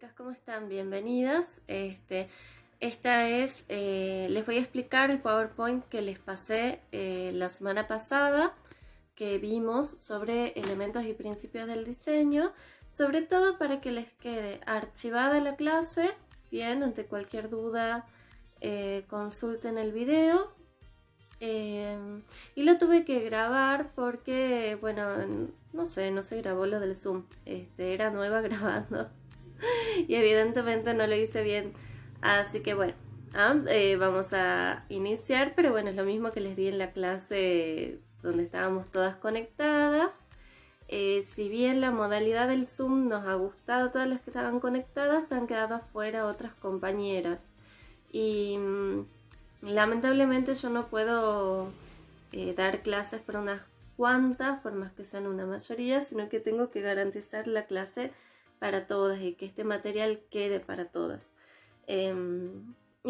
chicas, ¿cómo están? Bienvenidas. Esta es, les voy a explicar el PowerPoint que les pasé la semana pasada, que vimos sobre elementos y principios del diseño, sobre todo para que les quede archivada la clase. Bien, ante cualquier duda consulten el video. Y lo tuve que grabar porque, bueno, no se grabó lo del Zoom. Era nueva grabando y evidentemente no lo hice bien. Así que bueno, vamos a iniciar, pero bueno, es lo mismo que les di en la clase donde estábamos todas conectadas. Si bien la modalidad del Zoom nos ha gustado a todas las que estaban conectadas, han quedado afuera otras compañeras. Y lamentablemente yo no puedo dar clases para unas cuantas, por más que sean una mayoría, sino que tengo que garantizar la clase para todas y que este material quede para todas. Y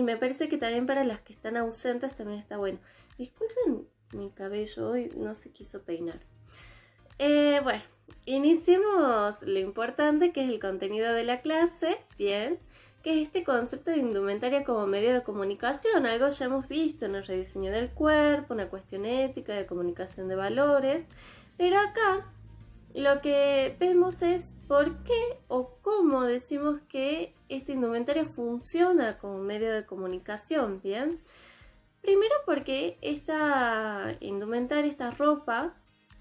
me parece que también para las que están ausentes también está bueno. Disculpen mi cabello, hoy no se quiso peinar. Bueno, iniciemos lo importante, que es el contenido de la clase. Bien, que es este concepto de indumentaria como medio de comunicación. Algo ya hemos visto en el rediseño del cuerpo, una cuestión ética de comunicación de valores. Pero acá lo que vemos es por qué o cómo decimos que esta indumentaria funciona como medio de comunicación. Bien, primero porque esta indumentaria, esta ropa,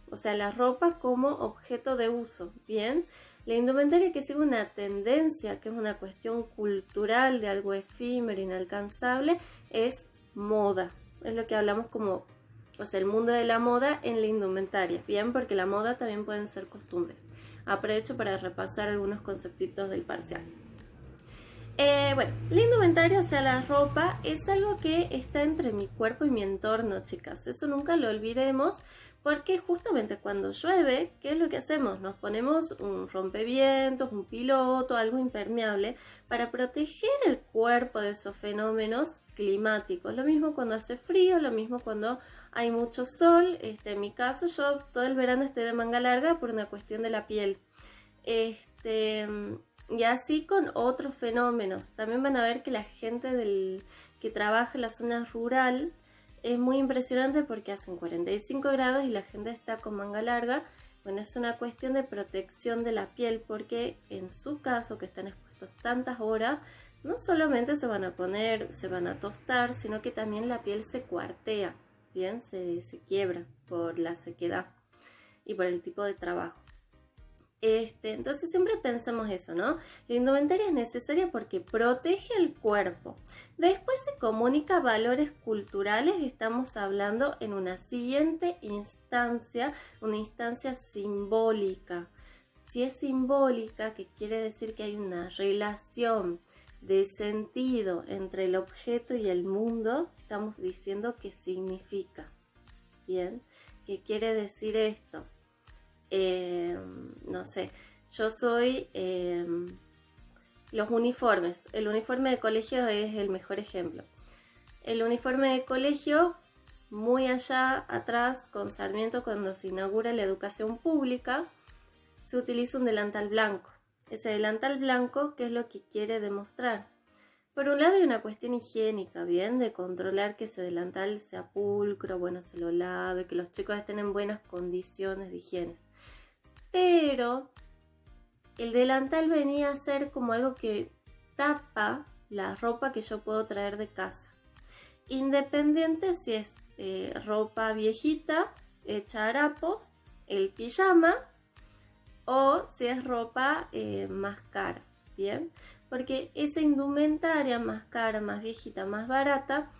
o sea, la ropa como objeto de uso. Bien, la indumentaria que sigue una tendencia, que es una cuestión cultural de algo efímero, inalcanzable, es moda. Es lo que hablamos como, o sea, el mundo de la moda en la indumentaria. Bien, porque la moda también pueden ser costumbres. Aprovecho para repasar algunos conceptitos del parcial. Bueno, la indumentaria, o sea, la ropa, es algo que está entre mi cuerpo y mi entorno, chicas. Eso nunca lo olvidemos, porque justamente cuando llueve, ¿qué es lo que hacemos? Nos ponemos un rompevientos, un piloto, algo impermeable, para proteger el cuerpo de esos fenómenos climáticos. Lo mismo cuando hace frío, lo mismo cuando hay mucho sol. En mi caso, yo todo el verano estoy de manga larga por una cuestión de la piel. Y así con otros fenómenos. También van a ver que la gente que trabaja en la zona rural es muy impresionante porque hacen 45 grados y la gente está con manga larga. Bueno, es una cuestión de protección de la piel, porque en su caso, que están expuestos tantas horas, no solamente se van a tostar, sino que también la piel se cuartea, bien, se quiebra por la sequedad y por el tipo de trabajo. Entonces siempre pensamos eso, ¿no? La indumentaria es necesaria porque protege el cuerpo. Después se comunica valores culturales. Estamos hablando en una siguiente instancia, una instancia simbólica. Si es simbólica, que quiere decir que hay una relación de sentido entre el objeto y el mundo, estamos diciendo que significa. Bien, ¿qué quiere decir esto? No sé, yo soy los uniformes. El uniforme de colegio es el mejor ejemplo. El uniforme de colegio, muy allá atrás, con Sarmiento, cuando se inaugura la educación pública, se utiliza un delantal blanco. Ese delantal blanco, ¿qué es lo que quiere demostrar? Por un lado hay una cuestión higiénica, bien, de controlar que ese delantal sea pulcro, bueno, se lo lave, que los chicos estén en buenas condiciones de higiene. Pero el delantal venía a ser como algo que tapa la ropa que yo puedo traer de casa, independiente si es ropa viejita hecha harapos, el pijama, o si es ropa más cara, ¿bien? Porque esa indumentaria más cara, más viejita, más barata,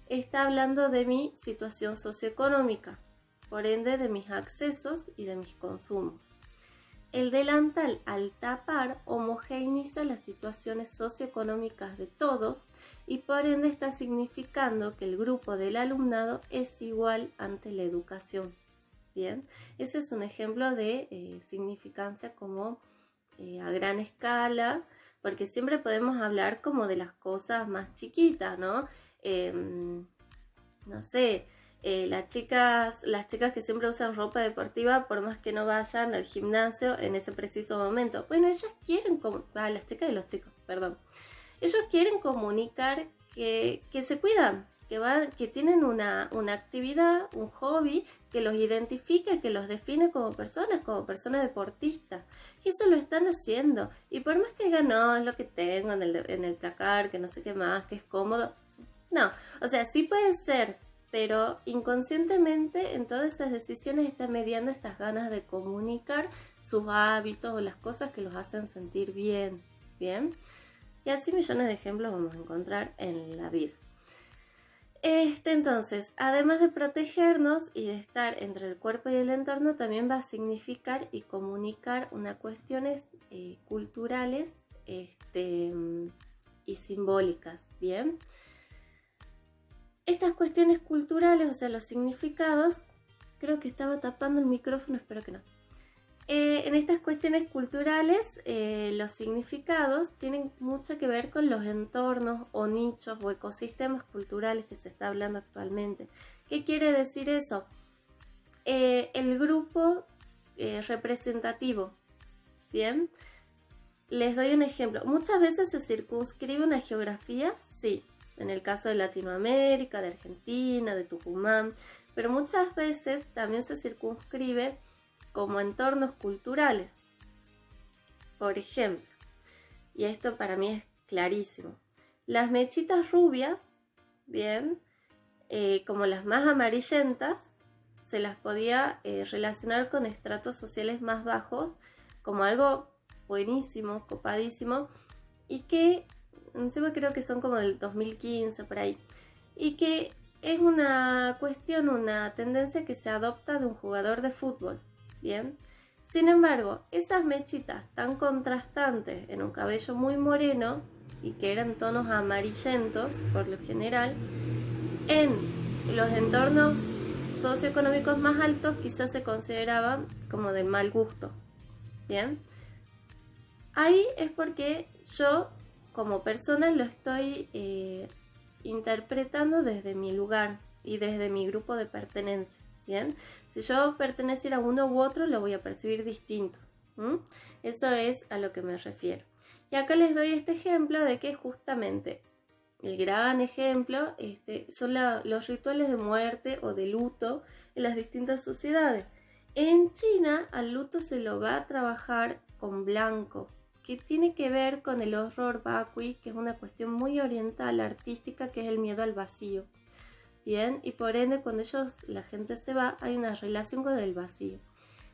está hablando de mi situación socioeconómica, por ende de mis accesos y de mis consumos. El delantal, al tapar, homogeneiza las situaciones socioeconómicas de todos y por ende está significando que el grupo del alumnado es igual ante la educación. Bien, ese es un ejemplo de significancia como a gran escala, porque siempre podemos hablar como de las cosas más chiquitas, ¿no? No sé, las chicas que siempre usan ropa deportiva, por más que no vayan al gimnasio en ese preciso momento. Bueno, ellas quieren, las chicas y los chicos, perdón. Ellos quieren comunicar que se cuidan, que tienen una actividad, un hobby que los identifica, que los define como personas deportistas. Y eso lo están haciendo. Y por más que digan, no, es lo que tengo en el placar, que no sé qué más, que es cómodo. No, o sea, sí puede ser, pero inconscientemente en todas esas decisiones está mediando estas ganas de comunicar sus hábitos o las cosas que los hacen sentir bien, ¿bien? Y así millones de ejemplos vamos a encontrar en la vida. Entonces, además de protegernos y de estar entre el cuerpo y el entorno, también va a significar y comunicar unas cuestiones culturales y simbólicas, ¿bien? Estas cuestiones culturales, o sea, los significados, creo que estaba tapando el micrófono, espero que no. En estas cuestiones culturales, los significados tienen mucho que ver con los entornos o nichos o ecosistemas culturales que se está hablando actualmente. ¿Qué quiere decir eso? El grupo representativo. Bien, les doy un ejemplo. Muchas veces se circunscribe una geografía, sí, en el caso de Latinoamérica, de Argentina, de Tucumán, pero muchas veces también se circunscribe como entornos culturales. Por ejemplo, y esto para mí es clarísimo, las mechitas rubias, bien, como las más amarillentas, se las podía relacionar con estratos sociales más bajos como algo buenísimo, copadísimo, y que encima creo que son como del 2015 por ahí, y que es una cuestión, una tendencia que se adopta de un jugador de fútbol. Bien, sin embargo, esas mechitas tan contrastantes en un cabello muy moreno y que eran tonos amarillentos por lo general, en los entornos socioeconómicos más altos quizás se consideraban como de mal gusto. Bien, ahí es porque yo como persona lo estoy interpretando desde mi lugar y desde mi grupo de pertenencia. Bien, si yo perteneciera a uno u otro, lo voy a percibir distinto. Eso es a lo que me refiero. Y acá les doy este ejemplo de que justamente el gran ejemplo son los rituales de muerte o de luto en las distintas sociedades. En China al luto se lo va a trabajar con blanco, que tiene que ver con el horror vacui, que es una cuestión muy oriental, artística, que es el miedo al vacío. Bien, y por ende cuando la gente se va, hay una relación con el vacío.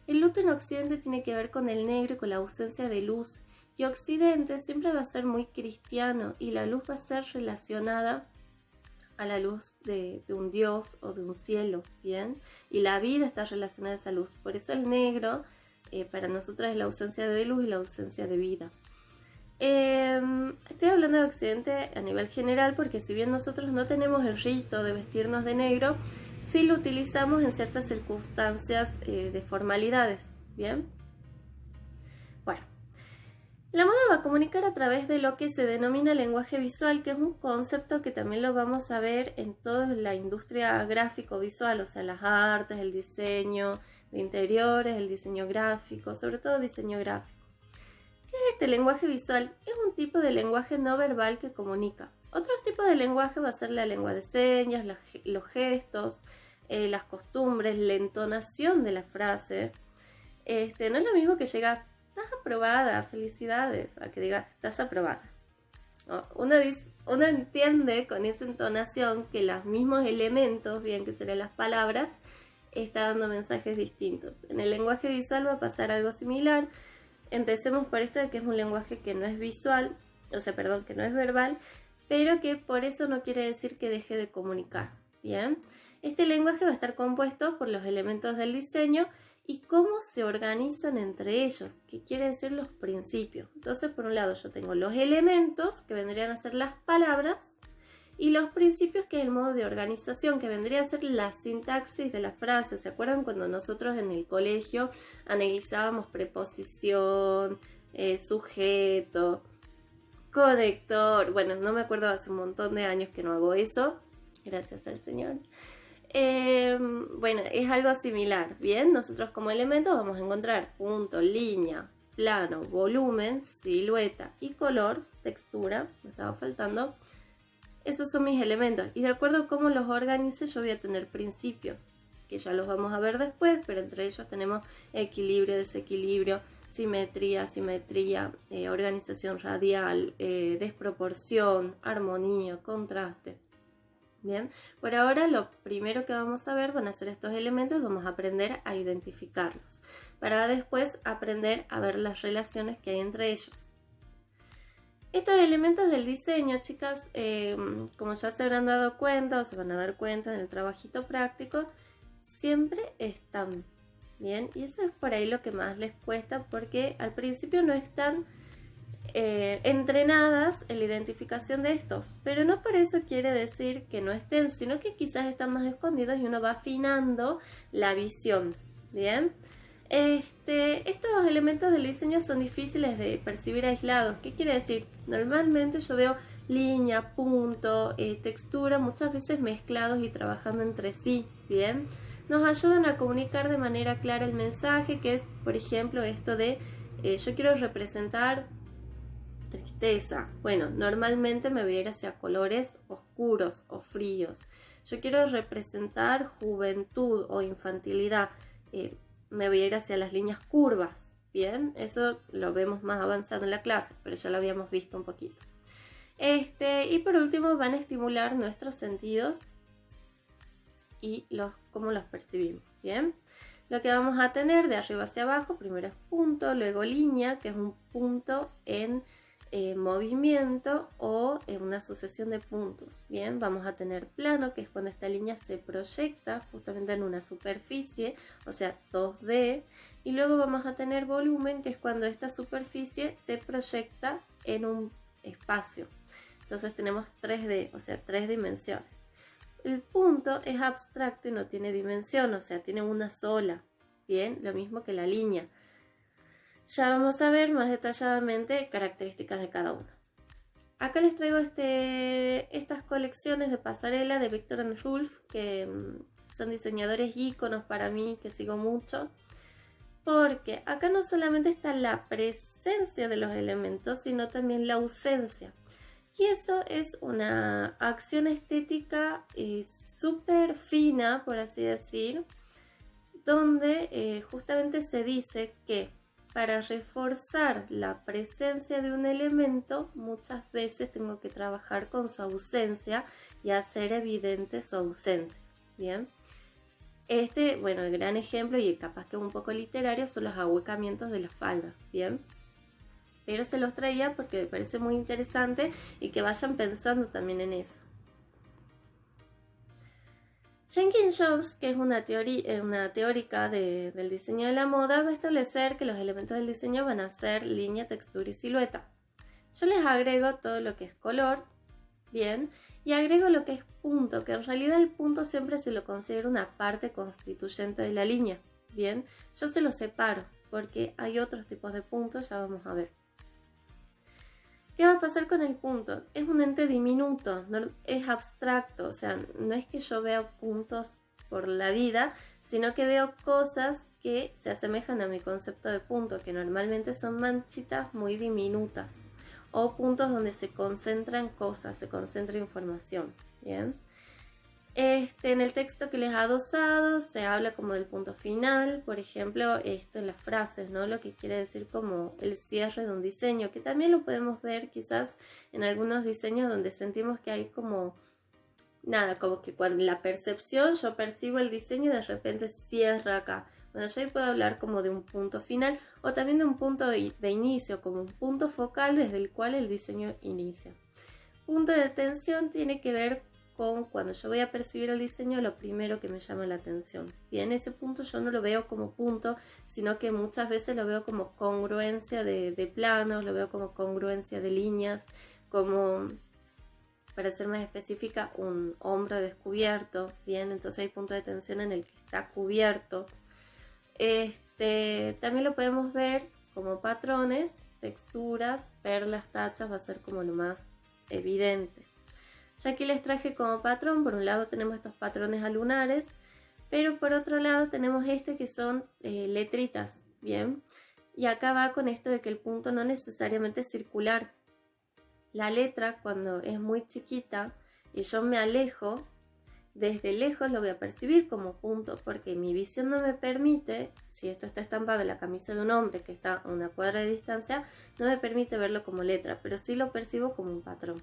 El luto en Occidente tiene que ver con el negro y con la ausencia de luz. Y Occidente siempre va a ser muy cristiano y la luz va a ser relacionada a la luz de un dios o de un cielo, ¿bien? Y la vida está relacionada a esa luz. Por eso el negro para nosotros es la ausencia de luz y la ausencia de vida. Estoy hablando de Occidente a nivel general porque si bien nosotros no tenemos el rito de vestirnos de negro, sí lo utilizamos en ciertas circunstancias de formalidades, ¿bien? Bueno, la moda va a comunicar a través de lo que se denomina lenguaje visual, que es un concepto que también lo vamos a ver en toda la industria gráfico-visual, o sea, las artes, el diseño de interiores, el diseño gráfico, sobre todo diseño gráfico. ¿Qué es este lenguaje visual? Es un tipo de lenguaje no verbal que comunica. Otros tipos de lenguaje va a ser la lengua de señas, los gestos, las costumbres, la entonación de la frase. No es lo mismo que llega, estás aprobada, felicidades, a que diga, estás aprobada. ¿No? Uno entiende con esa entonación que los mismos elementos, bien que serían las palabras, está dando mensajes distintos. En el lenguaje visual va a pasar algo similar. Empecemos por esto de que es un lenguaje que no es visual, que no es verbal, pero que por eso no quiere decir que deje de comunicar. Bien, este lenguaje va a estar compuesto por los elementos del diseño y cómo se organizan entre ellos, que quiere decir los principios. Entonces, por un lado yo tengo los elementos, que vendrían a ser las palabras, y los principios, que es el modo de organización, que vendría a ser la sintaxis de la frase. ¿Se acuerdan cuando nosotros en el colegio analizábamos preposición, sujeto, conector? Bueno, no me acuerdo, hace un montón de años que no hago eso, gracias al Señor. Bueno, es algo similar, ¿bien? Nosotros como elementos vamos a encontrar punto, línea, plano, volumen, silueta y color, textura, me estaba faltando. Esos son mis elementos y de acuerdo a cómo los organice yo voy a tener principios, que ya los vamos a ver después, pero entre ellos tenemos equilibrio, desequilibrio, simetría, organización radial, desproporción, armonía, contraste. Bien, por ahora lo primero que vamos a ver van a ser estos elementos, vamos a aprender a identificarlos, para después aprender a ver las relaciones que hay entre ellos. Estos elementos del diseño, chicas, como ya se habrán dado cuenta o se van a dar cuenta en el trabajito práctico, siempre están, ¿bien? Y eso es por ahí lo que más les cuesta porque al principio no están entrenadas en la identificación de estos, pero no por eso quiere decir que no estén, sino que quizás están más escondidos y uno va afinando la visión, ¿bien? Estos elementos del diseño son difíciles de percibir aislados. ¿Qué quiere decir? Normalmente yo veo línea, punto, textura, muchas veces mezclados y trabajando entre sí, ¿bien? Nos ayudan a comunicar de manera clara el mensaje, que es, por ejemplo, esto de yo quiero representar tristeza. Bueno, normalmente me voy a ir hacia colores oscuros o fríos. Yo quiero representar juventud o infantilidad. Me voy a ir hacia las líneas curvas. Bien, eso lo vemos más avanzado en la clase, pero ya lo habíamos visto un poquito. Y por último van a estimular nuestros sentidos y cómo los percibimos. Bien, lo que vamos a tener de arriba hacia abajo, primero es punto, luego línea, que es un punto en movimiento o una sucesión de puntos. Bien, vamos a tener plano, que es cuando esta línea se proyecta justamente en una superficie, o sea 2D, y luego vamos a tener volumen, que es cuando esta superficie se proyecta en un espacio. Entonces tenemos 3D, o sea 3 dimensiones. El punto es abstracto y no tiene dimensión, o sea tiene una sola. Bien, lo mismo que la línea. Ya vamos a ver más detalladamente características de cada uno. Acá les traigo estas colecciones de pasarela de Viktor and Rolf, que son diseñadores íconos para mí, que sigo mucho. Porque acá no solamente está la presencia de los elementos, sino también la ausencia. Y eso es una acción estética súper fina, por así decir, donde justamente se dice que para reforzar la presencia de un elemento, muchas veces tengo que trabajar con su ausencia y hacer evidente su ausencia. Bien. Bueno, el gran ejemplo, y capaz que un poco literario, son los ahuecamientos de la falda. Bien. Pero se los traía porque me parece muy interesante y que vayan pensando también en eso. Jenkins Jones, que es una teórica del diseño de la moda, va a establecer que los elementos del diseño van a ser línea, textura y silueta. Yo les agrego todo lo que es color, bien, y agrego lo que es punto, que en realidad el punto siempre se lo considera una parte constituyente de la línea, bien. Yo se lo separo porque hay otros tipos de puntos, ya vamos a ver. ¿Qué va a pasar con el punto? Es un ente diminuto, no, es abstracto, o sea, no es que yo vea puntos por la vida, sino que veo cosas que se asemejan a mi concepto de punto, que normalmente son manchitas muy diminutas, o puntos donde se concentran cosas, se concentra información, ¿bien? En el texto que les ha adosado se habla como del punto final, por ejemplo, esto en las frases, ¿no? Lo que quiere decir como el cierre de un diseño, que también lo podemos ver quizás en algunos diseños donde sentimos que hay como, nada, como que cuando la percepción, yo percibo el diseño y de repente cierra acá. Bueno, yo ahí puedo hablar como de un punto final o también de un punto de inicio, como un punto focal desde el cual el diseño inicia. Punto de tensión tiene que ver con cuando yo voy a percibir el diseño, lo primero que me llama la atención. Bien, ese punto yo no lo veo como punto, sino que muchas veces lo veo como congruencia de planos, lo veo como congruencia de líneas, como, para ser más específica, un hombro descubierto. Bien, entonces hay punto de tensión en el que está cubierto. También lo podemos ver como patrones, texturas, perlas, tachas, va a ser como lo más evidente. Yo aquí les traje como patrón, por un lado tenemos estos patrones alunares, pero por otro lado tenemos este que son letritas, ¿bien? Y acá va con esto de que el punto no necesariamente es circular. La letra, cuando es muy chiquita y yo me alejo, desde lejos lo voy a percibir como punto, porque mi visión no me permite, si esto está estampado en la camisa de un hombre que está a una cuadra de distancia, no me permite verlo como letra, pero sí lo percibo como un patrón.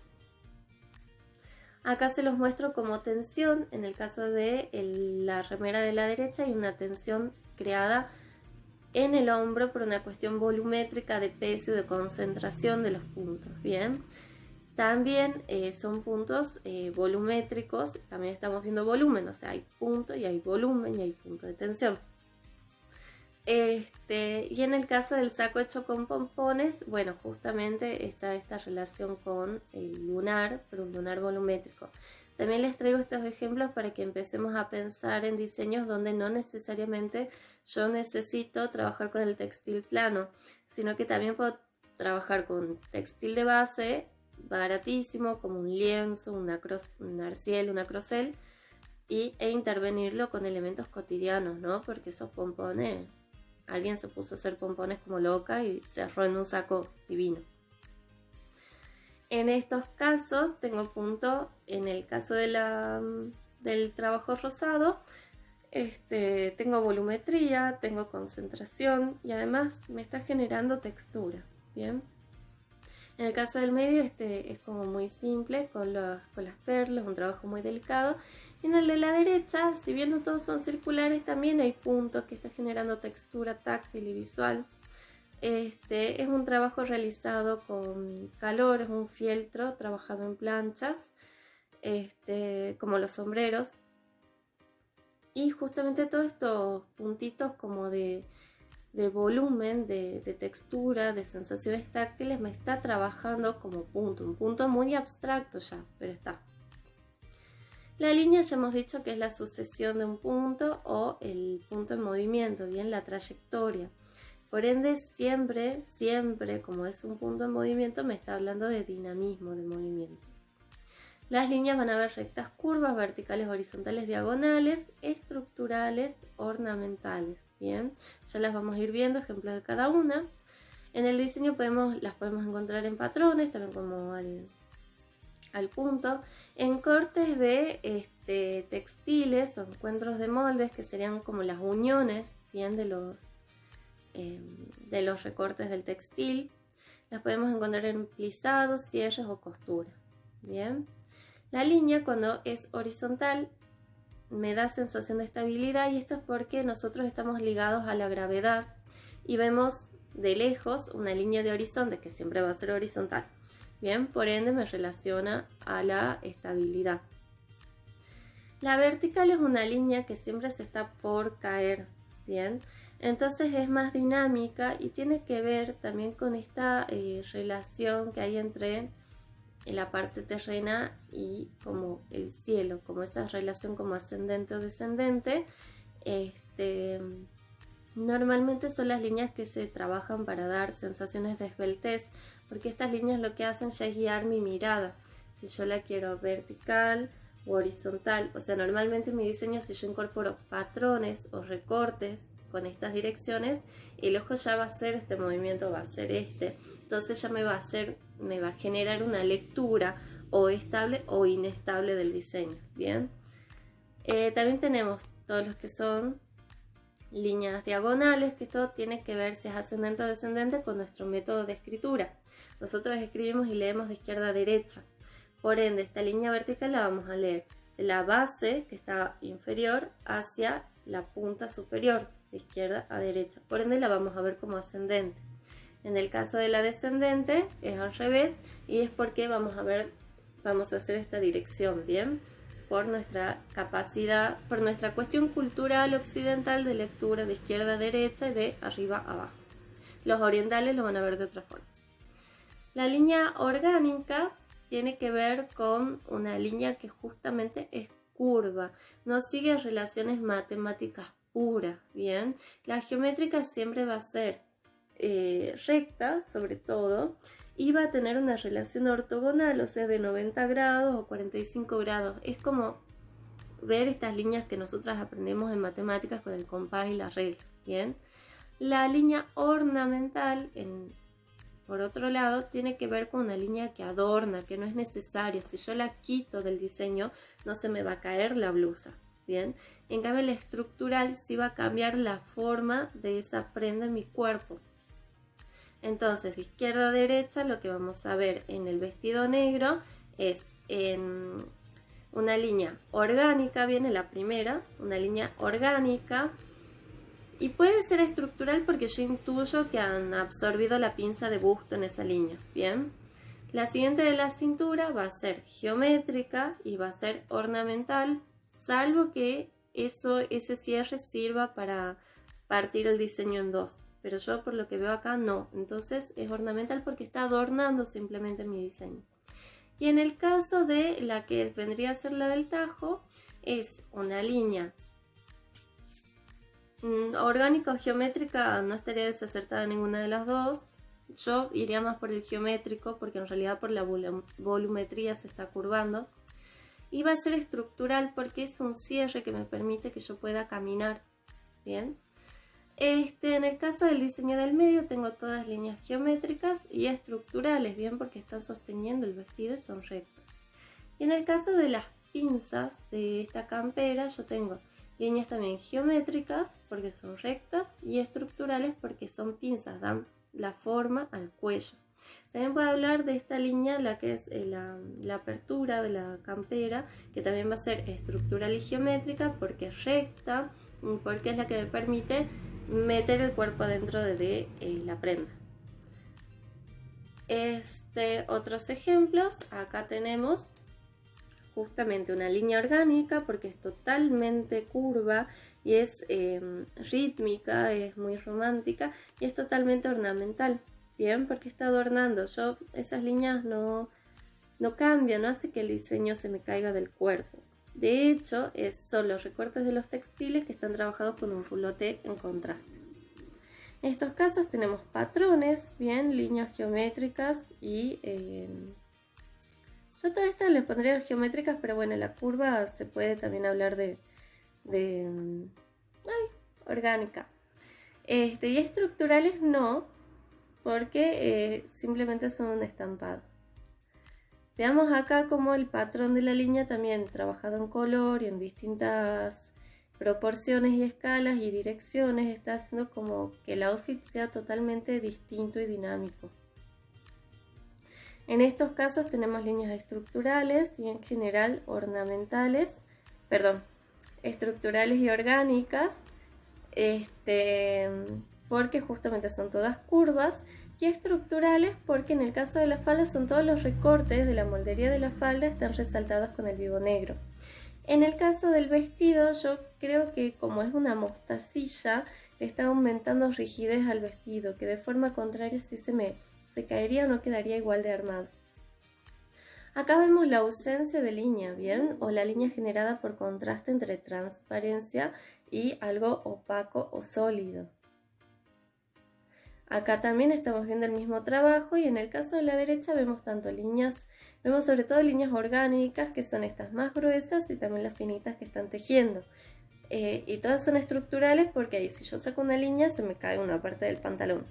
Acá se los muestro como tensión, en el caso de la remera de la derecha hay una tensión creada en el hombro por una cuestión volumétrica de peso y de concentración de los puntos, ¿bien? También son puntos volumétricos, también estamos viendo volumen, o sea, hay punto y hay volumen y hay punto de tensión. Y en el caso del saco hecho con pompones, bueno, justamente está esta relación con el lunar, pero un lunar volumétrico. También les traigo estos ejemplos para que empecemos a pensar en diseños donde no necesariamente yo necesito trabajar con el textil plano, sino que también puedo trabajar con textil de base, baratísimo, como un lienzo, un arciel, una crocel, e intervenirlo con elementos cotidianos, ¿no? Porque esos pompones, alguien se puso a hacer pompones como loca y cerró en un saco divino. En estos casos tengo punto, en el caso de del trabajo rosado, tengo volumetría, tengo concentración y además me está generando textura, ¿bien? En el caso del medio es como muy simple, con las perlas, un trabajo muy delicado. Y en el de la derecha, si bien no todos son circulares, también hay puntos que están generando textura táctil y visual. Es un trabajo realizado con calor, es un fieltro trabajado en planchas, como los sombreros. Y justamente todos estos puntitos como de volumen, de textura, de sensaciones táctiles, me está trabajando como punto, un punto muy abstracto ya, pero está. La línea ya hemos dicho que es la sucesión de un punto o el punto en movimiento, bien, la trayectoria. Por ende, siempre, como es un punto en movimiento, me está hablando de dinamismo de movimiento. Las líneas van a haber rectas, curvas, verticales, horizontales, diagonales, estructurales, ornamentales. Bien, ya las vamos a ir viendo, ejemplos de cada una. En el diseño las podemos encontrar en patrones, también como al punto. En cortes de textiles o encuentros de moldes, que serían como las uniones, bien, de los recortes del textil. Las podemos encontrar en plisados, cierres o costura. Bien. La línea, cuando es horizontal, me da sensación de estabilidad, y esto es porque nosotros estamos ligados a la gravedad y vemos de lejos una línea de horizonte que siempre va a ser horizontal. Bien, por ende me relaciona a la estabilidad. La vertical es una línea que siempre se está por caer, bien, entonces es más dinámica y tiene que ver también con esta relación que hay entre en la parte terrena y como el cielo, como esa relación como ascendente o descendente. Normalmente son las líneas que se trabajan para dar sensaciones de esbeltez, porque estas líneas lo que hacen ya es guiar mi mirada, si yo la quiero vertical o horizontal. O sea, normalmente en mi diseño, si yo incorporo patrones o recortes con estas direcciones, el ojo ya va a hacer este movimiento, va a hacer entonces ya me va a generar una lectura o estable o inestable del diseño. Bien, también tenemos todos los que son líneas diagonales, que esto tiene que ver si es ascendente o descendente con nuestro método de escritura. Nosotros escribimos y leemos de izquierda a derecha, por ende esta línea vertical la vamos a leer de la base, que está inferior, hacia la punta superior, de izquierda a derecha, por ende la vamos a ver como ascendente. En el caso de la descendente es al revés, y es porque vamos a hacer esta dirección, bien, por nuestra capacidad, por nuestra cuestión cultural occidental de lectura de izquierda a derecha y de arriba a abajo. Los orientales lo van a ver de otra forma. La línea orgánica tiene que ver con una línea que justamente es curva, no sigue relaciones matemáticas puras, bien. La geométrica siempre va a ser recta, sobre todo, y va a tener una relación ortogonal, o sea, de 90 grados o 45 grados. Es como ver estas líneas que nosotras aprendemos en matemáticas con el compás y la regla, ¿bien? La línea ornamental, por otro lado, tiene que ver con una línea que adorna, que no es necesaria. Si yo la quito del diseño, no se me va a caer la blusa, ¿bien? En cambio, la estructural sí va a cambiar la forma de esa prenda en mi cuerpo. Entonces, de izquierda a derecha, lo que vamos a ver en el vestido negro es en una línea orgánica, viene la primera, una línea orgánica, y puede ser estructural porque yo intuyo que han absorbido la pinza de busto en esa línea, ¿bien? La siguiente de la cintura va a ser geométrica y va a ser ornamental, salvo que ese cierre sirva para partir el diseño en dos. Pero yo por lo que veo acá no, entonces es ornamental porque está adornando simplemente mi diseño. Y en el caso de la que vendría a ser la del tajo, es una línea orgánica o geométrica, no estaría desacertada ninguna de las dos. Yo iría más por el geométrico porque en realidad por la volumetría se está curvando. Y va a ser estructural porque es un cierre que me permite que yo pueda caminar, ¿bien? En el caso del diseño del medio tengo todas líneas geométricas y estructurales, bien, porque están sosteniendo el vestido y son rectas. Y en el caso de las pinzas de esta campera yo tengo líneas también geométricas porque son rectas y estructurales porque son pinzas, dan la forma al cuello. También puedo hablar de esta línea, la que es la apertura de la campera, que también va a ser estructural y geométrica porque es recta, porque es la que me permite meter el cuerpo dentro de la prenda. Otros ejemplos, acá tenemos justamente una línea orgánica porque es totalmente curva y es rítmica, es muy romántica y es totalmente ornamental, bien, porque está adornando. Esas líneas no cambian, no hace que el diseño se me caiga del cuerpo. De hecho, son los recortes de los textiles que están trabajados con un rouloté en contraste. En estos casos tenemos patrones, bien, líneas geométricas y yo todas estas les pondría geométricas, pero bueno, la curva se puede también hablar de orgánica. Y estructurales no, porque simplemente son un estampado. Veamos acá cómo el patrón de la línea también trabajado en color y en distintas proporciones y escalas y direcciones está haciendo como que el outfit sea totalmente distinto y dinámico. En estos casos tenemos líneas estructurales y en general estructurales y orgánicas, porque justamente son todas curvas, y estructurales porque en el caso de la falda son todos los recortes de la moldería de la falda están resaltados con el vivo negro. En el caso del vestido yo creo que como es una mostacilla le está aumentando rigidez al vestido, que de forma contraria si se caería no quedaría igual de armado. Acá vemos la ausencia de línea, ¿bien? O la línea generada por contraste entre transparencia y algo opaco o sólido. Acá también estamos viendo el mismo trabajo y en el caso de la derecha vemos vemos sobre todo líneas orgánicas que son estas más gruesas y también las finitas que están tejiendo. Y todas son estructurales porque ahí si yo saco una línea se me cae una parte del pantalón.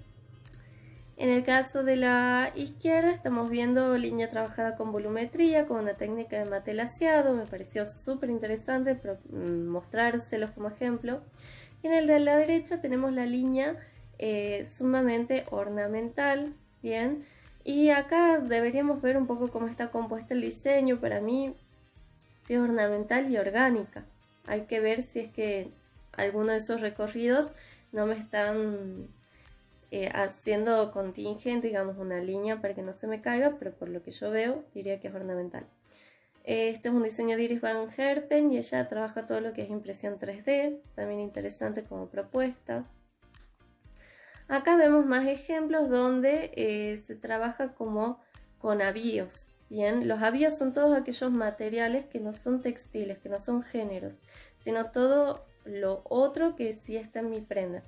En el caso de la izquierda estamos viendo línea trabajada con volumetría, con una técnica de mate laseado, me pareció súper interesante mostrárselos como ejemplo. Y en el de la derecha tenemos la línea sumamente ornamental, bien, y acá deberíamos ver un poco cómo está compuesto el diseño. Para mí sí es ornamental y orgánica. Hay que ver si es que alguno de esos recorridos no me están haciendo contingente, digamos, una línea para que no se me caiga, pero por lo que yo veo diría que es ornamental. Este es un diseño de Iris Van Herpen y ella trabaja todo lo que es impresión 3D, también interesante como propuesta. Acá vemos más ejemplos donde se trabaja como con avíos. Bien, los avíos son todos aquellos materiales que no son textiles, que no son géneros, sino todo lo otro que sí está en mi prenda.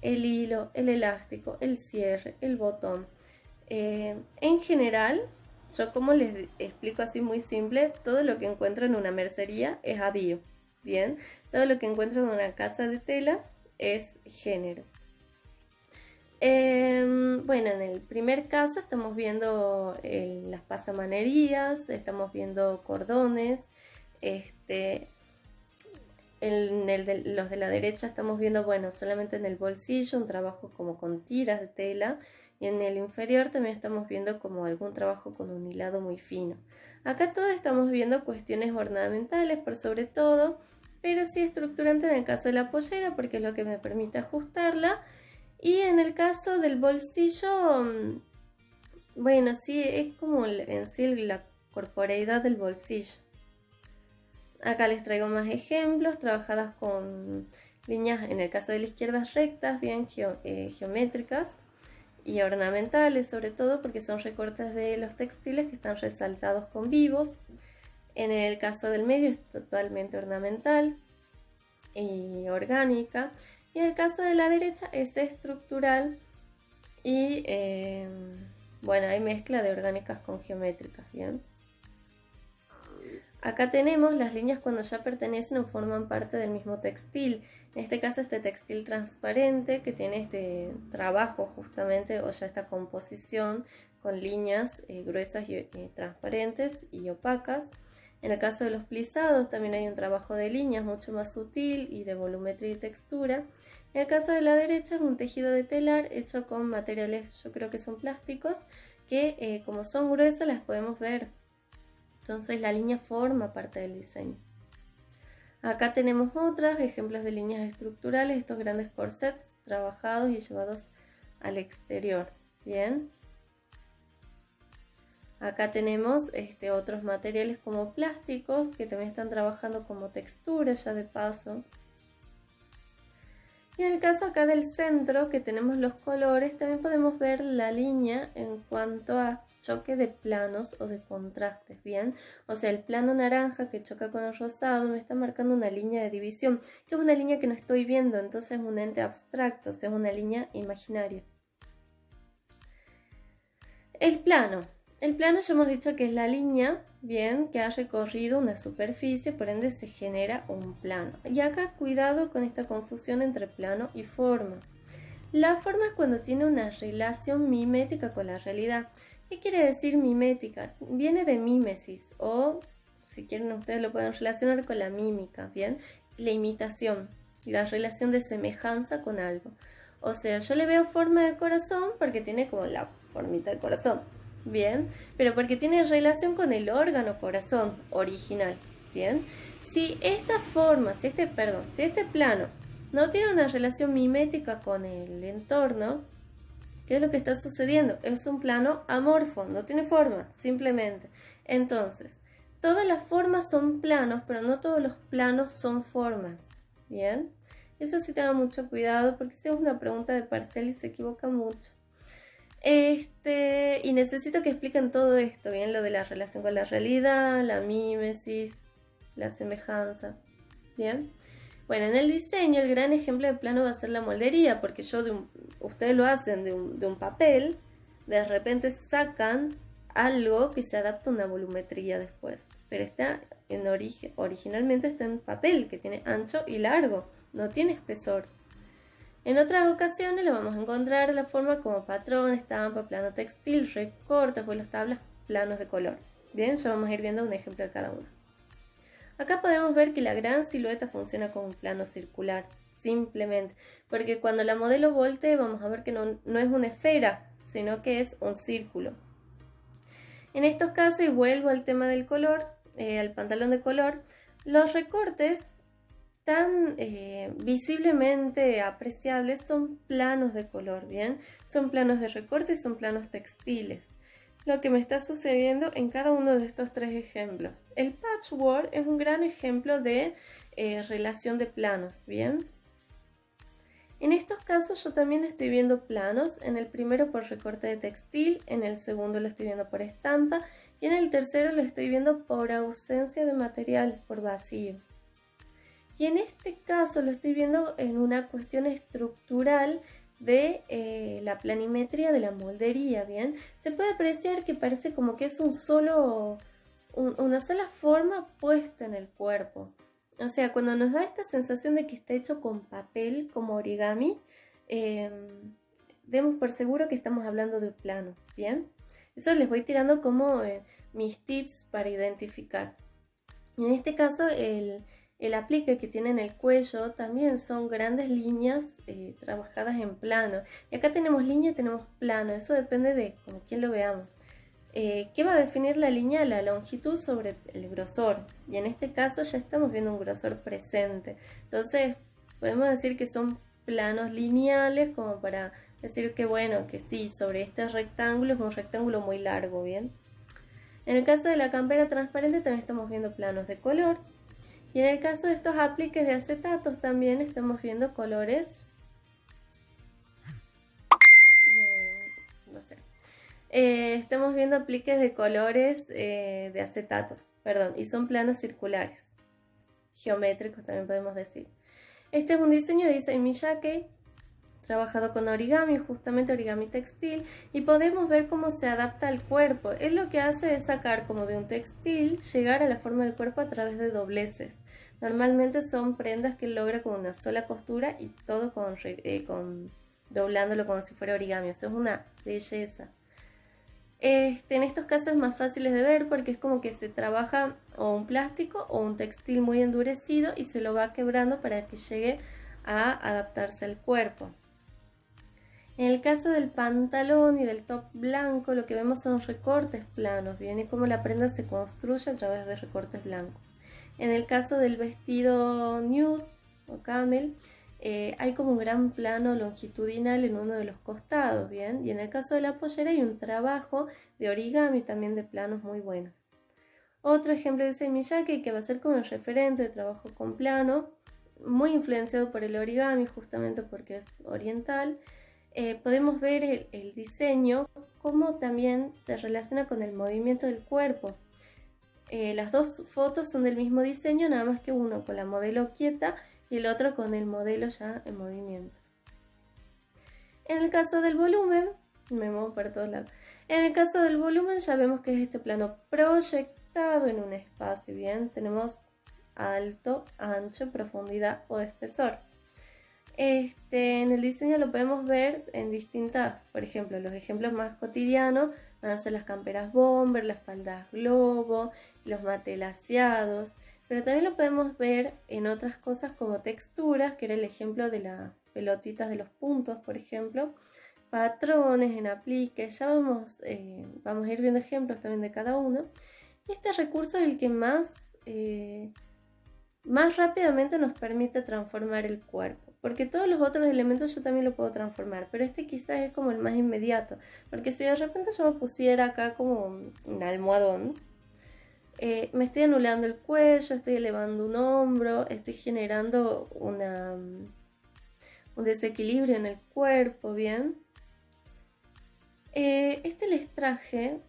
El hilo, el elástico, el cierre, el botón, En general, yo como les explico así muy simple, todo lo que encuentro en una mercería es avío, ¿bien? Todo lo que encuentro en una casa de telas es género. Bueno, en el primer caso estamos viendo las pasamanerías, estamos viendo cordones, los de la derecha estamos viendo, bueno, solamente en el bolsillo un trabajo como con tiras de tela, y en el inferior también estamos viendo como algún trabajo con un hilado muy fino. Acá todos estamos viendo cuestiones ornamentales por sobre todo, pero sí estructurante en el caso de la pollera porque es lo que me permite ajustarla. Y en el caso del bolsillo, bueno, sí, es como en sí la corporeidad del bolsillo. Acá les traigo más ejemplos, trabajadas con líneas, en el caso de la izquierda, rectas, bien geométricas y ornamentales, sobre todo porque son recortes de los textiles que están resaltados con vivos. En el caso del medio es totalmente ornamental y orgánica. Y en el caso de la derecha es estructural y bueno, hay mezcla de orgánicas con geométricas, ¿bien? Acá tenemos las líneas cuando ya pertenecen o forman parte del mismo textil. En este caso este textil transparente que tiene este trabajo justamente o ya esta composición con líneas gruesas y transparentes y opacas. En el caso de los plisados también hay un trabajo de líneas mucho más sutil y de volumetría y textura. En el caso de la derecha es un tejido de telar hecho con materiales, yo creo que son plásticos, que como son gruesas las podemos ver. Entonces la línea forma parte del diseño. Acá tenemos otros ejemplos de líneas estructurales, estos grandes corsets trabajados y llevados al exterior. Bien. Acá tenemos otros materiales como plásticos que también están trabajando como textura ya de paso. Y en el caso acá del centro que tenemos los colores, también podemos ver la línea en cuanto a choque de planos o de contrastes, ¿bien? O sea, el plano naranja que choca con el rosado me está marcando una línea de división, que es una línea que no estoy viendo, entonces es un ente abstracto, o sea, es una línea imaginaria. El plano ya hemos dicho que es la línea, bien, que ha recorrido una superficie, por ende se genera un plano. Y acá cuidado con esta confusión entre plano y forma. La forma es cuando tiene una relación mimética con la realidad. ¿Qué quiere decir mimética? Viene de mímesis o, si quieren ustedes lo pueden relacionar con la mímica, ¿bien? La imitación, la relación de semejanza con algo. O sea, yo le veo forma de corazón porque tiene como la formita de corazón, ¿bien? Pero porque tiene relación con el órgano corazón original, ¿bien? Si esta forma, si este plano no tiene una relación mimética con el entorno, ¿qué es lo que está sucediendo? Es un plano amorfo, no tiene forma, simplemente. Entonces, todas las formas son planos, pero no todos los planos son formas, ¿bien? Eso sí tengan mucho cuidado porque si es una pregunta de parcial y se equivoca mucho. Y necesito que expliquen todo esto, ¿bien? Lo de la relación con la realidad, la mímesis, la semejanza, ¿bien? Bueno, en el diseño el gran ejemplo de plano va a ser la moldería, porque ustedes lo hacen de un papel, de repente sacan algo que se adapta a una volumetría después, pero está originalmente está en papel, que tiene ancho y largo, no tiene espesor. En otras ocasiones lo vamos a encontrar la forma como patrón, estampa, plano textil, recortes, vuelos, tablas, planos de color. Bien, ya vamos a ir viendo un ejemplo de cada uno. Acá podemos ver que la gran silueta funciona como un plano circular, simplemente, porque cuando la modelo voltee vamos a ver que no es una esfera, sino que es un círculo. En estos casos, y vuelvo al tema del color, al pantalón de color, los recortes tan visiblemente apreciables son planos de color, ¿bien? Son planos de recorte y son planos textiles. Lo que me está sucediendo en cada uno de estos tres ejemplos. El patchwork es un gran ejemplo de relación de planos, ¿bien? En estos casos yo también estoy viendo planos, en el primero por recorte de textil, en el segundo lo estoy viendo por estampa y en el tercero lo estoy viendo por ausencia de material, por vacío. Y en este caso lo estoy viendo en una cuestión estructural de la planimetría de la moldería, ¿bien? Se puede apreciar que parece como que es una sola forma puesta en el cuerpo. O sea, cuando nos da esta sensación de que está hecho con papel, como origami, demos por seguro que estamos hablando de un plano, ¿bien? Eso les voy tirando como mis tips para identificar. Y en este caso, el aplique que tiene en el cuello también son grandes líneas trabajadas en plano. Y acá tenemos línea y tenemos plano, eso depende de como quién lo veamos. ¿Qué va a definir la línea? La longitud sobre el grosor. Y en este caso ya estamos viendo un grosor presente. Entonces podemos decir que son planos lineales como para decir que bueno, que sí, sobre este rectángulo es un rectángulo muy largo, ¿bien? En el caso de la campera transparente también estamos viendo planos de color. Y en el caso de estos apliques de acetatos también estamos viendo colores, no sé, estamos viendo apliques de colores de acetatos, perdón, y son planos circulares, geométricos también podemos decir. Este es un diseño de Issey Miyake, trabajado con origami, justamente origami textil, y podemos ver cómo se adapta al cuerpo. Él lo que hace es sacar como de un textil, llegar a la forma del cuerpo a través de dobleces. Normalmente son prendas que él logra con una sola costura y todo doblándolo como si fuera origami. Eso es una belleza. En estos casos es más fáciles de ver porque es como que se trabaja o un plástico o un textil muy endurecido y se lo va quebrando para que llegue a adaptarse al cuerpo. En el caso del pantalón y del top blanco, lo que vemos son recortes planos, bien, y cómo la prenda se construye a través de recortes blancos. En el caso del vestido nude o camel, hay como un gran plano longitudinal en uno de los costados, bien, y en el caso de la pollera hay un trabajo de origami también de planos muy buenos. Otro ejemplo de Issey Miyake, que va a ser como el referente de trabajo con plano, muy influenciado por el origami justamente porque es oriental. Podemos ver el diseño, cómo también se relaciona con el movimiento del cuerpo. Las dos fotos son del mismo diseño, nada más que uno con la modelo quieta y el otro con el modelo ya en movimiento. En el caso del volumen, me muevo por todos lados. En el caso del volumen ya vemos que es este plano proyectado en un espacio, bien, tenemos alto, ancho, profundidad o espesor. En el diseño lo podemos ver en distintas, por ejemplo, los ejemplos más cotidianos van a ser las camperas bomber, las faldas globo, los matelaciados, pero también lo podemos ver en otras cosas como texturas, que era el ejemplo de las pelotitas de los puntos, por ejemplo, patrones en apliques, ya vamos a ir viendo ejemplos también de cada uno. Este recurso es el que más rápidamente nos permite transformar el cuerpo, porque todos los otros elementos yo también lo puedo transformar, pero este quizás es como el más inmediato, porque si de repente yo me pusiera acá como un almohadón, me estoy anulando el cuello, estoy elevando un hombro, estoy generando un desequilibrio en el cuerpo, ¿bien? Les traje,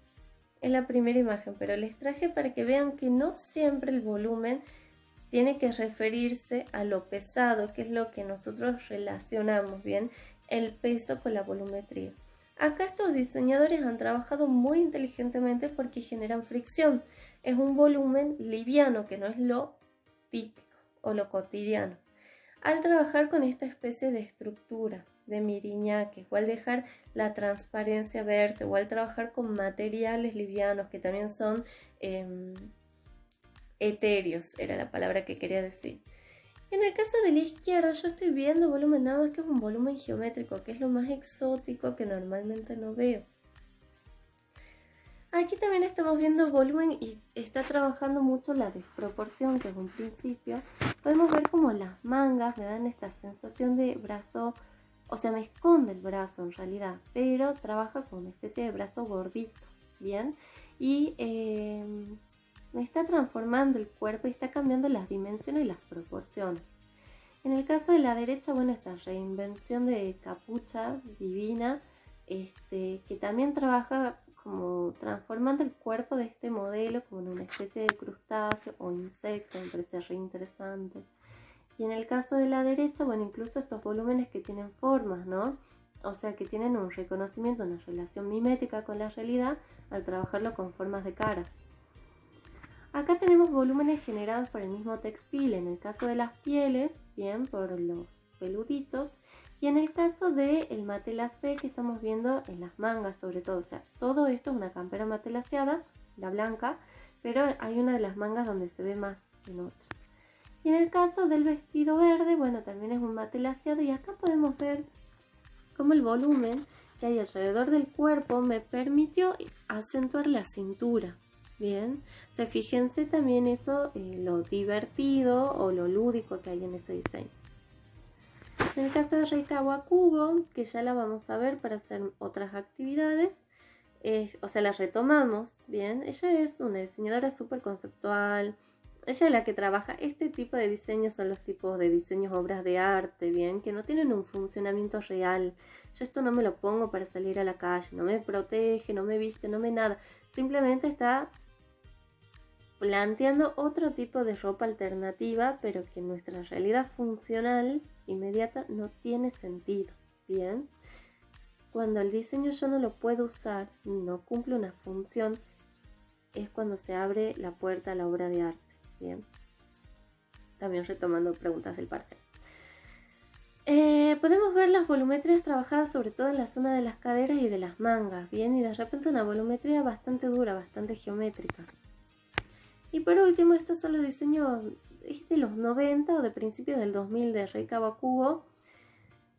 es la primera imagen, pero les traje para que vean que no siempre el volumen tiene que referirse a lo pesado, que es lo que nosotros relacionamos, bien, el peso con la volumetría. Acá estos diseñadores han trabajado muy inteligentemente porque generan fricción. Es un volumen liviano, que no es lo típico o lo cotidiano. Al trabajar con esta especie de estructura de miriñaque, o al dejar la transparencia verse, o al trabajar con materiales livianos que también son etéreos, era la palabra que quería decir. En el caso de la izquierda yo estoy viendo volumen nada más que es un volumen geométrico, que es lo más exótico que normalmente no veo. Aquí también estamos viendo volumen y está trabajando mucho la desproporción, que es un principio. Podemos ver como las mangas me dan esta sensación de brazo, o sea, me esconde el brazo en realidad, pero trabaja con una especie de brazo gordito, ¿bien? Y me está transformando el cuerpo y está cambiando las dimensiones y las proporciones. En el caso de la derecha, bueno, esta reinvención de capucha divina, que también trabaja como transformando el cuerpo de este modelo como en una especie de crustáceo o insecto, me parece re interesante. Y en el caso de la derecha, bueno, incluso estos volúmenes que tienen formas, ¿no? o sea que tienen un reconocimiento, una relación mimética con la realidad al trabajarlo con formas de caras. Acá tenemos volúmenes generados por el mismo textil, en el caso de las pieles, bien, por los peluditos, y en el caso del matelassé que estamos viendo en las mangas sobre todo, o sea, todo esto es una campera matelaseada, la blanca, pero hay una de las mangas donde se ve más que en otra. Y en el caso del vestido verde, bueno, también es un matelaseado y acá podemos ver cómo el volumen que hay alrededor del cuerpo me permitió acentuar la cintura. Bien, o sea, fíjense también eso, lo divertido o lo lúdico que hay en ese diseño. En el caso de Rei Kawakubo, que ya la vamos a ver para hacer otras actividades, o sea, la retomamos, bien, ella es una diseñadora súper conceptual. Ella es la que trabaja este tipo de diseños, son los tipos de diseños, obras de arte, bien, que no tienen un funcionamiento real. Yo esto no me lo pongo para salir a la calle, no me protege, no me viste, no me nada. Simplemente está planteando otro tipo de ropa alternativa, pero que en nuestra realidad funcional inmediata no tiene sentido, bien. Cuando el diseño yo no lo puedo usar, no cumple una función, es cuando se abre la puerta a la obra de arte. Bien, también retomando preguntas del parcial. Podemos ver las volumetrías trabajadas sobre todo en la zona de las caderas y de las mangas, bien, y de repente una volumetría bastante dura, bastante geométrica. Y por último, estos son los diseños de los 90 o de principios del 2000 de Rei Kawakubo.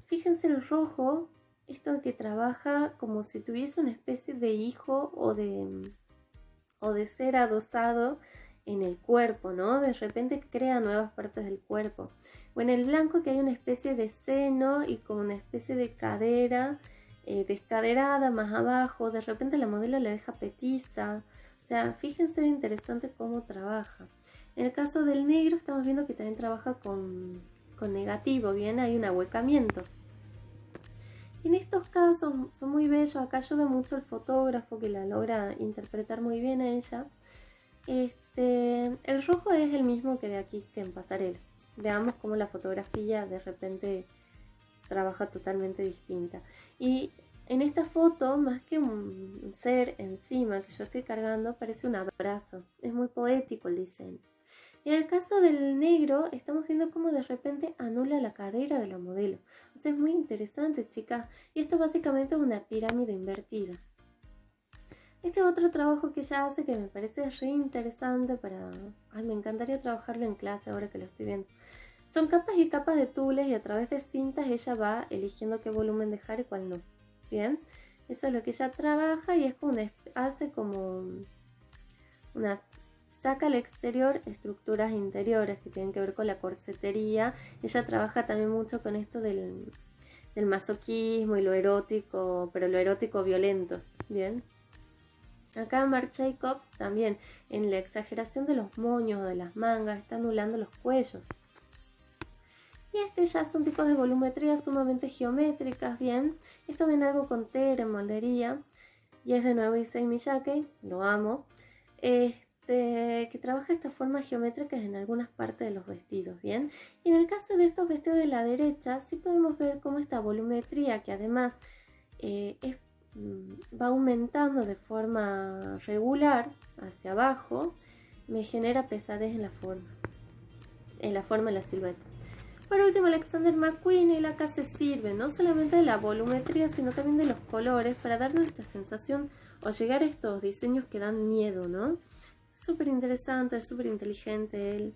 Fíjense el rojo, esto que trabaja como si tuviese una especie de hijo o de ser adosado en el cuerpo, ¿no? De repente crea nuevas partes del cuerpo. O en el blanco que hay una especie de seno y como una especie de cadera descaderada más abajo. De repente la modelo le deja petiza. O sea, fíjense interesante cómo trabaja. En el caso del negro estamos viendo que también trabaja con negativo, ¿bien? Hay un ahuecamiento. En estos casos son muy bellos. Acá ayuda mucho el fotógrafo que la logra interpretar muy bien a ella. El rojo es el mismo que de aquí que en pasarela. Veamos cómo la fotografía de repente trabaja totalmente distinta. Y en esta foto, más que un ser encima que yo estoy cargando, parece un abrazo. Es muy poético el diseño. En el caso del negro, estamos viendo cómo de repente anula la cadera de la modelo. O sea, es muy interesante, chicas. Y esto básicamente es una pirámide invertida. Este es otro trabajo que ella hace que me parece re interesante para... Ay, me encantaría trabajarlo en clase ahora que lo estoy viendo. Son capas y capas de tules y a través de cintas ella va eligiendo qué volumen dejar y cuál no. Bien, eso es lo que ella trabaja y es como hace como una... Saca al exterior estructuras interiores que tienen que ver con la corsetería. Ella trabaja también mucho con esto del masoquismo y lo erótico, pero lo erótico violento. Bien. Acá Marc Jacobs también, en la exageración de los moños o de las mangas, está anulando los cuellos. Y ya son tipos de volumetría sumamente geométricas, bien. Esto viene algo con tela en moldería. Y es de nuevo Issei Miyake, lo amo. Que trabaja estas formas geométricas en algunas partes de los vestidos, bien. Y en el caso de estos vestidos de la derecha, sí podemos ver cómo esta volumetría, que además va aumentando de forma regular hacia abajo, me genera pesadez en la forma de la silueta. Por último, Alexander McQueen, él acá se sirve no solamente de la volumetría, sino también de los colores para darnos esta sensación o llegar a estos diseños que dan miedo, ¿no? Súper interesante, súper inteligente él.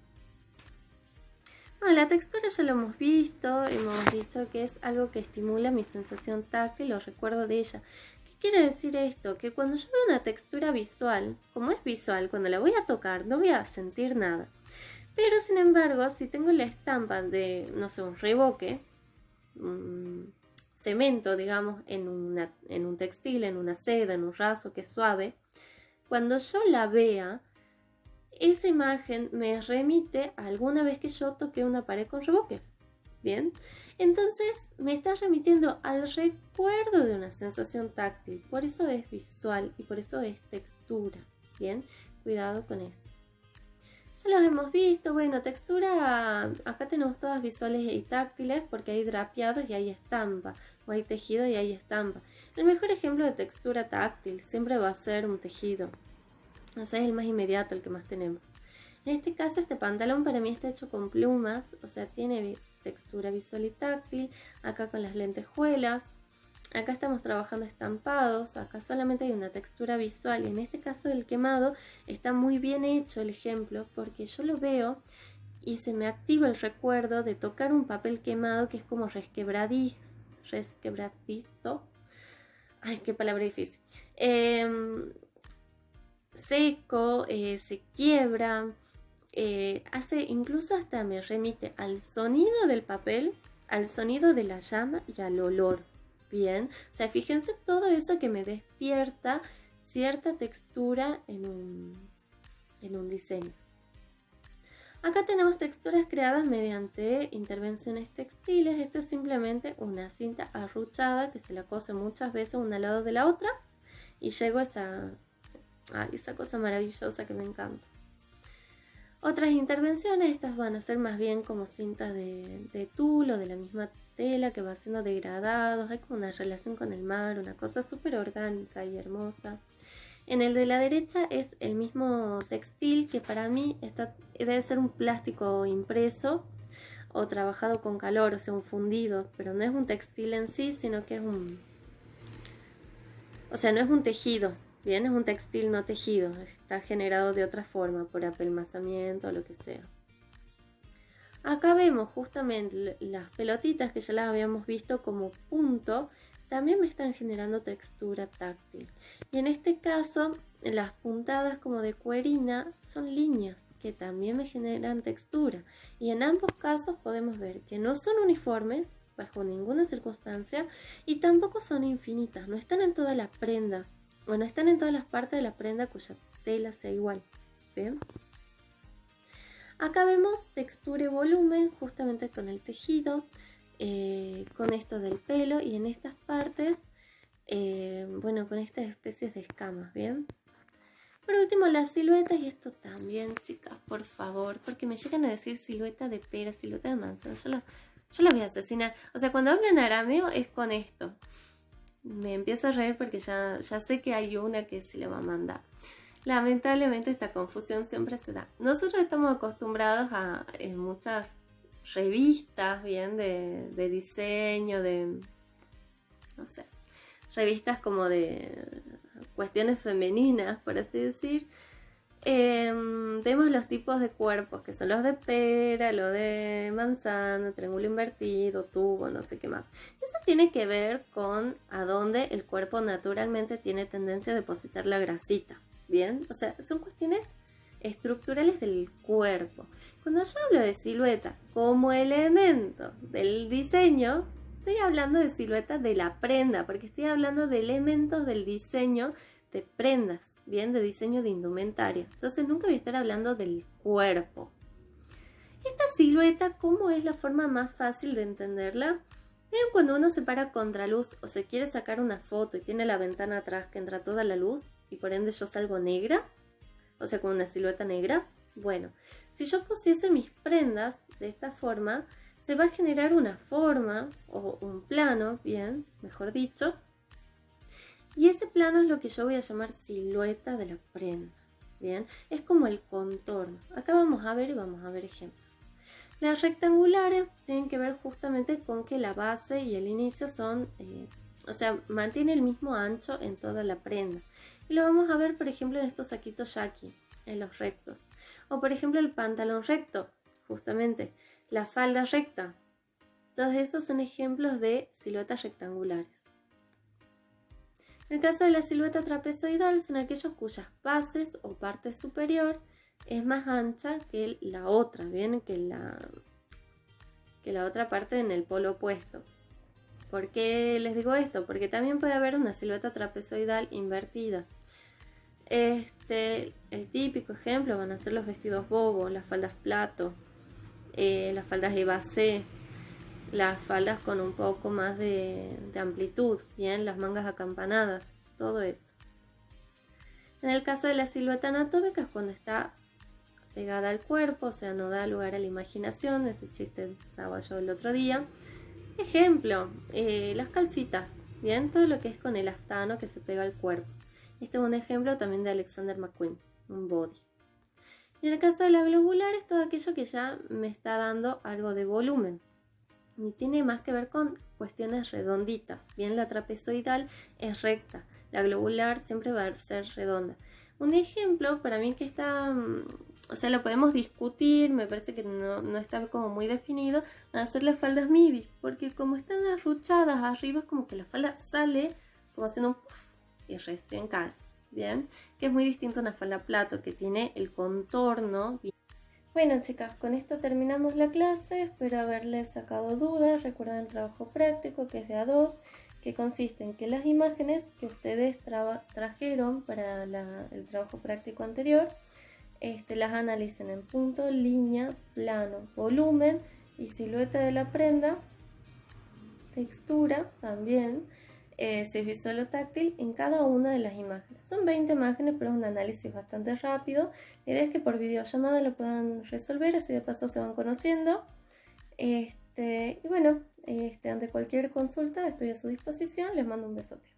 Bueno, la textura ya lo hemos visto, hemos dicho que es algo que estimula mi sensación táctil o recuerdo de ella. ¿Qué quiere decir esto? Que cuando yo veo una textura visual, como es visual, cuando la voy a tocar no voy a sentir nada. Pero sin embargo, si tengo la estampa de, no sé, un reboque, un cemento, digamos, en un textil, en una seda, en un raso que es suave, cuando yo la vea, esa imagen me remite a alguna vez que yo toqué una pared con reboque. Bien, entonces me está remitiendo al recuerdo de una sensación táctil. Por eso es visual y por eso es textura. Bien, cuidado con eso. Ya los hemos visto. Bueno, textura, acá tenemos todas visuales y táctiles porque hay drapeados y hay estampa, o hay tejido y hay estampa. El mejor ejemplo de textura táctil siempre va a ser un tejido. O sea, es el más inmediato, el que más tenemos. En este caso, este pantalón para mí está hecho con plumas, o sea, tiene textura visual y táctil. Acá con las lentejuelas. Acá estamos trabajando estampados, acá solamente hay una textura visual y en este caso el quemado está muy bien hecho el ejemplo porque yo lo veo y se me activa el recuerdo de tocar un papel quemado que es como resquebradizo. Ay, qué palabra difícil. Seco, se quiebra, hace, incluso hasta me remite al sonido del papel, al sonido de la llama y al olor. Bien, o sea, fíjense todo eso que me despierta cierta textura en un diseño. Acá tenemos texturas creadas mediante intervenciones textiles. Esto es simplemente una cinta arruchada que se la cose muchas veces una al lado de la otra y llego a esa cosa maravillosa que me encanta. Otras intervenciones, estas van a ser más bien como cintas de tul o de la misma tela que va siendo degradados. Hay como una relación con el mar, una cosa súper orgánica y hermosa. En el de la derecha es el mismo textil que para mí debe ser un plástico impreso o trabajado con calor, o sea, un fundido, pero no es un textil en sí, sino que es o sea, no es un tejido. Bien, es un textil no tejido, está generado de otra forma, por apelmazamiento o lo que sea. Acá vemos justamente las pelotitas que ya las habíamos visto como punto, también me están generando textura táctil. Y en este caso, las puntadas como de cuerina son líneas que también me generan textura. Y en ambos casos podemos ver que no son uniformes bajo ninguna circunstancia y tampoco son infinitas, no están en toda la prenda. Bueno, están en todas las partes de la prenda cuya tela sea igual. ¿Ven? Acá vemos textura y volumen justamente con el tejido, con esto del pelo y en estas partes, bueno, con estas especies de escamas, ¿bien? Por último, las siluetas, y esto también, chicas, por favor, porque me llegan a decir silueta de pera, silueta de manzana, yo la voy a asesinar. O sea, cuando hablo en arameo es con esto. Me empiezo a reír porque ya sé que hay una que se le va a mandar. Lamentablemente esta confusión siempre se da. Nosotros estamos acostumbrados en muchas revistas, bien, de diseño, no sé, revistas como de cuestiones femeninas, por así decir. Vemos los tipos de cuerpos que son los de pera, los de manzana, triángulo invertido, tubo, no sé qué más. Eso tiene que ver con a dónde el cuerpo naturalmente tiene tendencia a depositar la grasita, ¿bien? O sea, son cuestiones estructurales del cuerpo. Cuando yo hablo de silueta como elemento del diseño, estoy hablando de silueta de la prenda, porque estoy hablando de elementos del diseño de prendas, bien, de diseño de indumentaria. Entonces nunca voy a estar hablando del cuerpo. Esta silueta, ¿cómo es la forma más fácil de entenderla? Miren, cuando uno se para contraluz o se quiere sacar una foto y tiene la ventana atrás que entra toda la luz y por ende yo salgo negra, o sea, con una silueta negra. Bueno, si yo pusiese mis prendas de esta forma, se va a generar una forma o un plano, bien, mejor dicho, y ese plano es lo que yo voy a llamar silueta de la prenda. Bien, es como el contorno. Acá vamos a ver ejemplos. Las rectangulares tienen que ver justamente con que la base y el inicio son, o sea, mantiene el mismo ancho en toda la prenda. Y lo vamos a ver, por ejemplo, en estos saquitos yaqui, en los rectos. O por ejemplo el pantalón recto, justamente. La falda recta. Todos esos son ejemplos de siluetas rectangulares. En el caso de la silueta trapezoidal son aquellos cuyas bases o parte superior es más ancha que la otra, ¿bien? Que la otra parte en el polo opuesto. ¿Por qué les digo esto? Porque también puede haber una silueta trapezoidal invertida. El típico ejemplo van a ser los vestidos bobo, las faldas plato, las faldas evasé, las faldas con un poco más de amplitud, bien, las mangas acampanadas, todo eso. En el caso de la silueta anatómica es cuando está pegada al cuerpo, o sea, no da lugar a la imaginación. Ese chiste estaba yo el otro día. Ejemplo, las calcitas, bien, todo lo que es con elastano que se pega al cuerpo. Este es un ejemplo también de Alexander McQueen, un body. Y en el caso de la globular es todo aquello que ya me está dando algo de volumen. Y tiene más que ver con cuestiones redonditas. Bien, la trapezoidal es recta, la globular siempre va a ser redonda. Un ejemplo para mí que está, o sea, lo podemos discutir, me parece que no está como muy definido, van a ser las faldas midi, porque como están arruchadas arriba es como que la falda sale como haciendo un puff y recién cae. Bien, que es muy distinto a una falda plato que tiene el contorno. Bueno, chicas, con esto terminamos la clase. Espero haberles sacado dudas. Recuerden el trabajo práctico que es de A2, que consiste en que las imágenes que ustedes trajeron para el trabajo práctico anterior, las analicen en punto, línea, plano, volumen y silueta de la prenda, textura también, si es visual o táctil, en cada una de las imágenes. Son 20 imágenes, pero es un análisis bastante rápido. La idea es que por videollamada lo puedan resolver, así de paso se van conociendo. Y bueno, ante cualquier consulta estoy a su disposición. Les mando un besote.